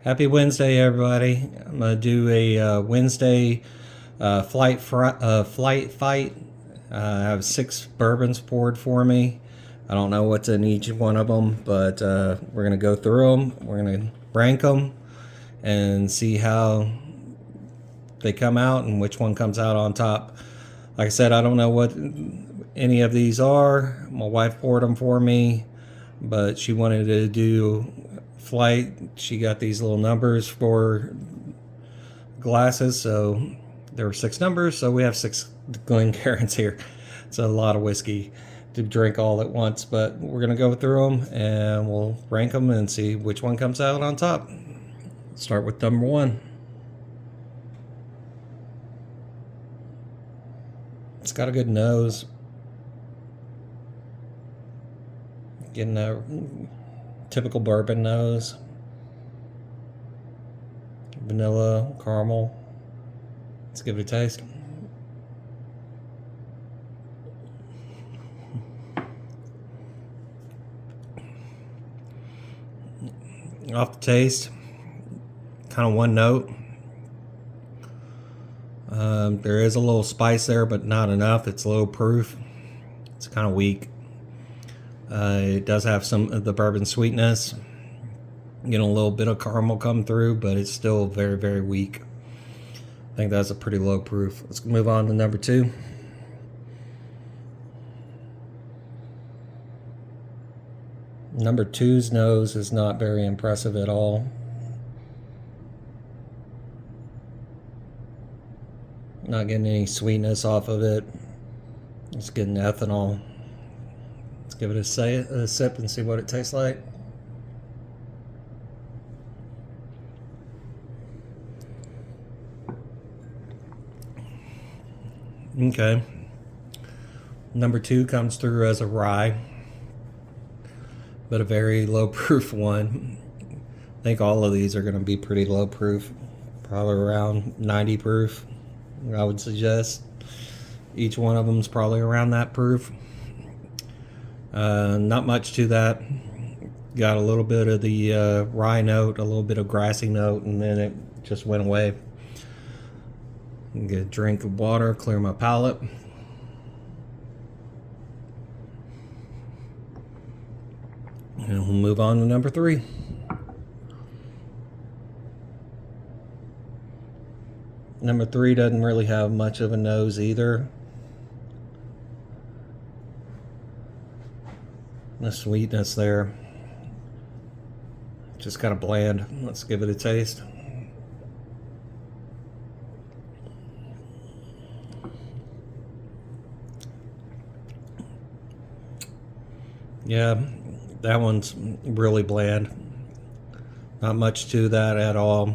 Happy Wednesday, everybody. I'm going to do a Wednesday flight fight. I have 6 bourbons poured for me. I don't know what's in each one of them, but we're going to go through them. We're going to rank them and see how they come out and which one comes out on top. Like I said, I don't know what any of these are. My wife poured them for me, but she wanted to do flight. She got these little numbers for glasses, so there were 6 numbers, so we have 6 Glencairns here. It's a lot of whiskey to drink all at once, but we're gonna go through them and we'll rank them and see which one comes out on top. Start with number 1. It's got a good nose. Getting a typical bourbon nose. Vanilla, caramel. Let's give it a taste. Off the taste, kind of one note. There is a little spice there, but not enough. It's low proof. It's kind of weak. It does have some of the bourbon sweetness. Getting a little bit of caramel come through, but it's still very, very weak. I think that's a pretty low proof. Let's move on to number 2. Number 2's nose is not very impressive at all. Not getting any sweetness off of it. Just getting ethanol. Let's give it a sip and see what it tastes like. Okay. Number 2 comes through as a rye, but a very low proof one. I think all of these are going to be pretty low proof, probably around 90 proof. I would suggest each one of them is probably around that proof. Not much to that. Got a little bit of the rye note, a little bit of grassy note, and then it just went away. Get a drink of water, clear my palate. And we'll move on to number 3. Number 3 doesn't really have much of a nose either. The sweetness there. Just kind of bland. Let's give it a taste. Yeah, that one's really bland. Not much to that at all.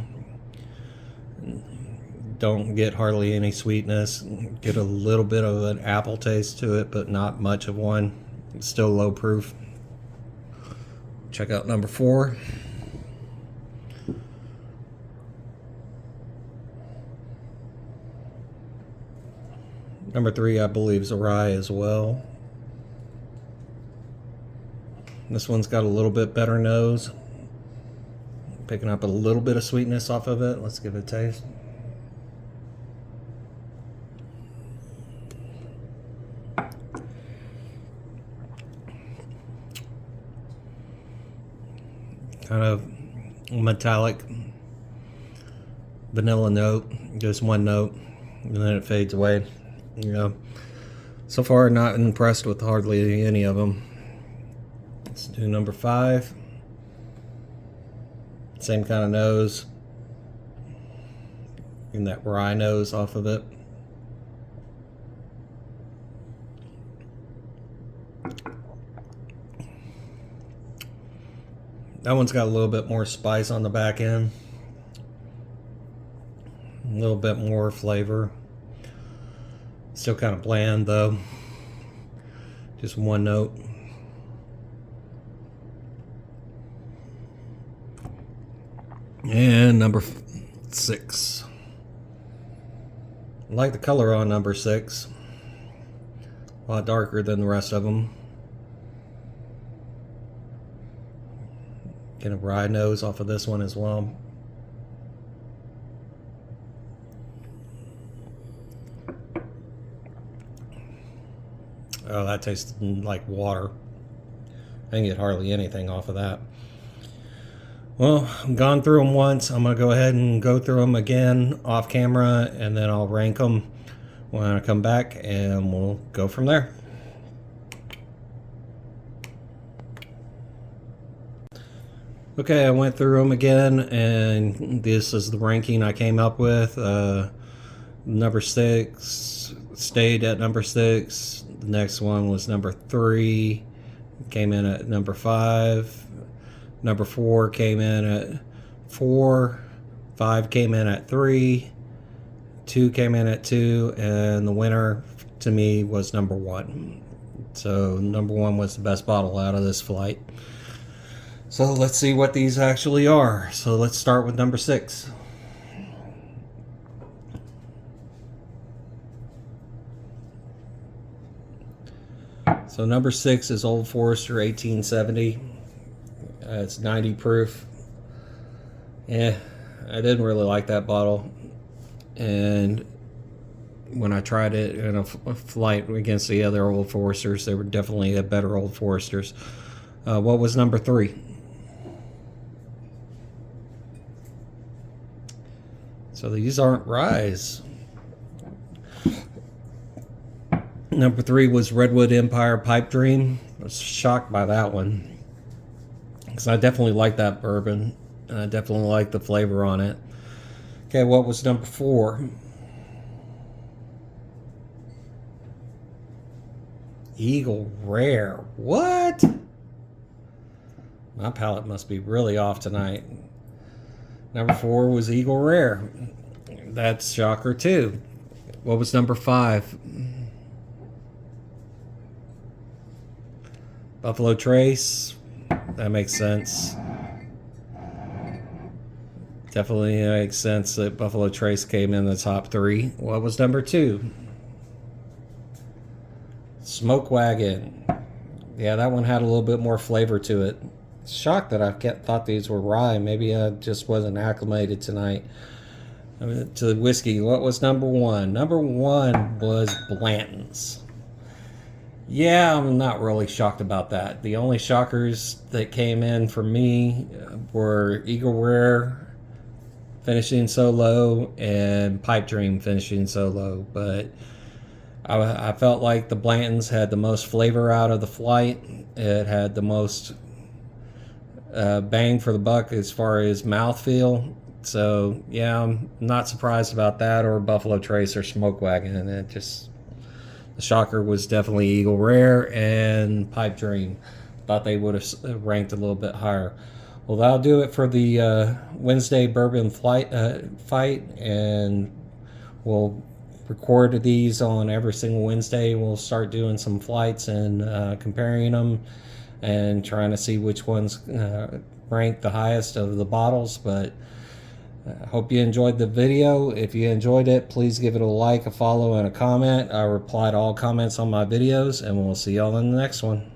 Don't get hardly any sweetness. Get a little bit of an apple taste to it, but not much of one. It's still low proof. Check out number 4. Number 3, I believe, is a rye as well. This one's got a little bit better nose. Picking up a little bit of sweetness off of it. Let's give it a taste. Kind of metallic vanilla note, just one note, and then it fades away. You know, so far not impressed with hardly any of them. Let's do number 5. Same kind of nose, and that rye nose off of it. That one's got a little bit more spice on the back end. A little bit more flavor. Still kind of bland though. Just one note. And number 6. I like the color on number 6. A lot darker than the rest of them. Get a rye nose off of this one as well. Oh, that tastes like water. I didn't get hardly anything off of that. Well, I've gone through them once. I'm going to go ahead and go through them again off camera, and then I'll rank them when I come back, and we'll go from there. Okay, I went through them again, and this is the ranking I came up with. Number 6 stayed at number 6. The next one was number 3, came in at number 5. Number 4 came in at 4. 5 came in at 3. 2 came in at 2, and the winner to me was number 1. So number 1 was the best bottle out of this flight. So let's see what these actually are. So let's start with number 6. So number 6 is Old Forester 1870. It's 90 proof. Yeah, I didn't really like that bottle. And when I tried it in a flight against the other Old Foresters, they were definitely a better Old Foresters. What was number 3? So these aren't ryes. Number 3 was Redwood Empire Pipe Dream. I was shocked by that one, because I definitely like that bourbon, and I definitely like the flavor on it. Okay, what was number 4? Eagle Rare. What? My palate must be really off tonight. Number 4 was Eagle Rare. That's shocker too. What was number 5? Buffalo Trace. That makes sense. Definitely makes sense that Buffalo Trace came in the top 3. What was number 2? Smoke Wagon. Yeah, that one had a little bit more flavor to it. Shocked that I thought these were rye. Maybe I just wasn't acclimated tonight to the whiskey. What was number 1? Number 1 was Blanton's. Yeah, I'm not really shocked about that. The only shockers that came in for me were Eagle Rare finishing so low and Pipe Dream finishing so low. But I felt like the Blanton's had the most flavor out of the flight. It had the most bang for the buck as far as mouthfeel. So yeah, I'm not surprised about that, or Buffalo Trace or Smoke Wagon. And it just, the shocker was definitely Eagle Rare and Pipe Dream. Thought they would have ranked a little bit higher. Well, that'll do it for the Wednesday bourbon fight, and we'll record these on every single Wednesday. We'll start doing some flights and comparing them and trying to see which ones rank the highest of the bottles. But I hope you enjoyed the video. If you enjoyed it, please give it a like, a follow, and a comment. I reply to all comments on my videos, and we'll see y'all in the next one.